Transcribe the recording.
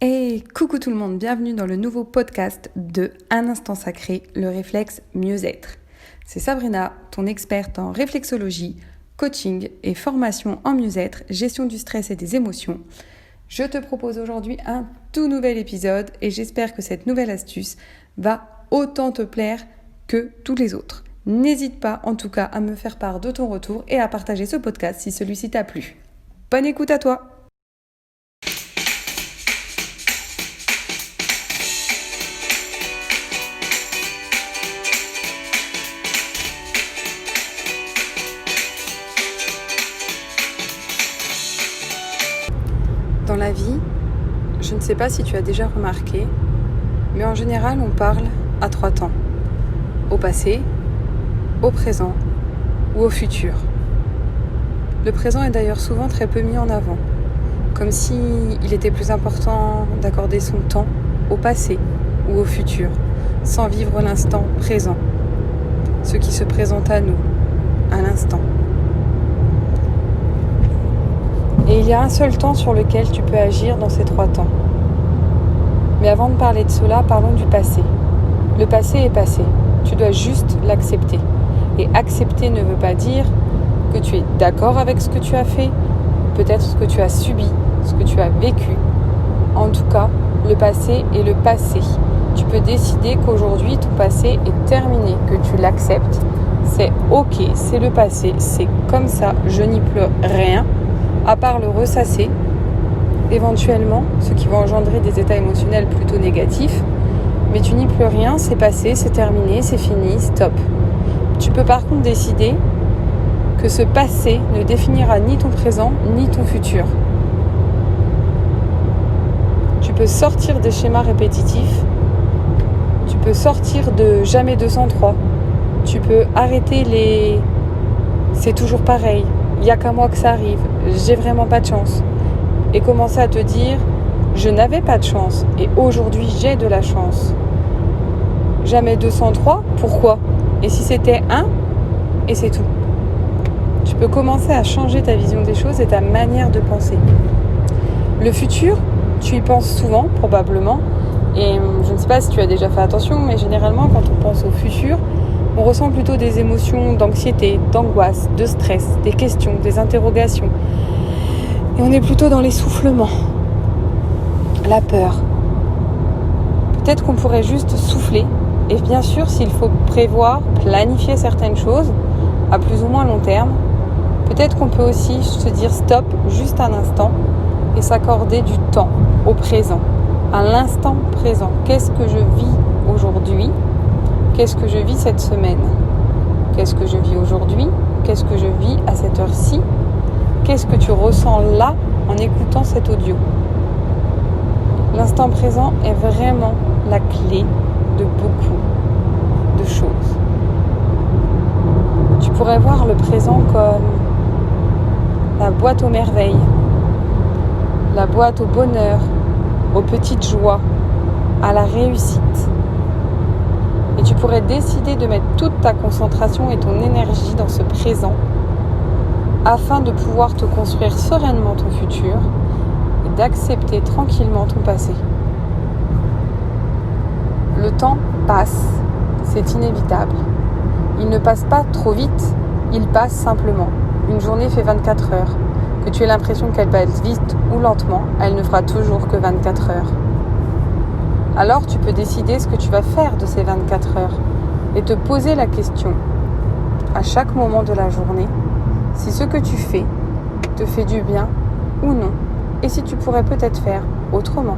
Hey, coucou tout le monde, bienvenue dans le nouveau podcast de Un instant sacré, le réflexe mieux-être. C'est Sabrina, ton experte en réflexologie, coaching et formation en mieux-être, gestion du stress et des émotions. Je te propose aujourd'hui un tout nouvel épisode et j'espère que cette nouvelle astuce va autant te plaire que tous les autres. N'hésite pas en tout cas à me faire part de ton retour et à partager ce podcast si celui-ci t'a plu. Bonne écoute à toi! Dans la vie, je ne sais pas si tu as déjà remarqué, mais en général, on parle à 3 temps. Au passé, au présent ou au futur. Le présent est d'ailleurs souvent très peu mis en avant, comme s'il était plus important d'accorder son temps au passé ou au futur, sans vivre l'instant présent, ce qui se présente à nous, à l'instant. Et il y a un seul temps sur lequel tu peux agir dans ces 3 temps. Mais avant de parler de cela, parlons du passé. Le passé est passé. Tu dois juste l'accepter. Et accepter ne veut pas dire que tu es d'accord avec ce que tu as fait, peut-être ce que tu as subi, ce que tu as vécu. En tout cas, le passé est le passé. Tu peux décider qu'aujourd'hui, ton passé est terminé, que tu l'acceptes. C'est ok, c'est le passé, c'est comme ça, je n'y peux rien. À part le ressasser, éventuellement, ce qui va engendrer des états émotionnels plutôt négatifs. Mais tu n'y peux rien, c'est passé, c'est terminé, c'est fini, stop. Tu peux par contre décider que ce passé ne définira ni ton présent, ni ton futur. Tu peux sortir des schémas répétitifs, tu peux sortir de jamais 203, tu peux arrêter les « c'est toujours pareil », il n'y a qu'à moi que ça arrive, j'ai vraiment pas de chance. Et commencer à te dire, je n'avais pas de chance et aujourd'hui j'ai de la chance. Jamais 203, pourquoi? Et si c'était 1, et c'est tout. Tu peux commencer à changer ta vision des choses et ta manière de penser. Le futur, tu y penses souvent, probablement. Et je ne sais pas si tu as déjà fait attention, mais généralement quand on pense au futur, on ressent plutôt des émotions d'anxiété, d'angoisse, de stress, des questions, des interrogations. Et on est plutôt dans l'essoufflement, la peur. Peut-être qu'on pourrait juste souffler. Et bien sûr, s'il faut prévoir, planifier certaines choses à plus ou moins long terme, peut-être qu'on peut aussi se dire stop juste un instant et s'accorder du temps au présent, à l'instant présent. Qu'est-ce que je vis aujourd'hui ? Qu'est-ce que je vis cette semaine ? Qu'est-ce que je vis aujourd'hui ? Qu'est-ce que je vis à cette heure-ci ? Qu'est-ce que tu ressens là en écoutant cet audio ? L'instant présent est vraiment la clé de beaucoup de choses. Tu pourrais voir le présent comme la boîte aux merveilles, la boîte au bonheur, aux petites joies, à la réussite. Et tu pourrais décider de mettre toute ta concentration et ton énergie dans ce présent afin de pouvoir te construire sereinement ton futur et d'accepter tranquillement ton passé. Le temps passe, c'est inévitable. Il ne passe pas trop vite, il passe simplement. Une journée fait 24 heures. Que tu aies l'impression qu'elle passe vite ou lentement, elle ne fera toujours que 24 heures. Alors tu peux décider ce que tu vas faire de ces 24 heures et te poser la question à chaque moment de la journée si ce que tu fais te fait du bien ou non et si tu pourrais peut-être faire autrement.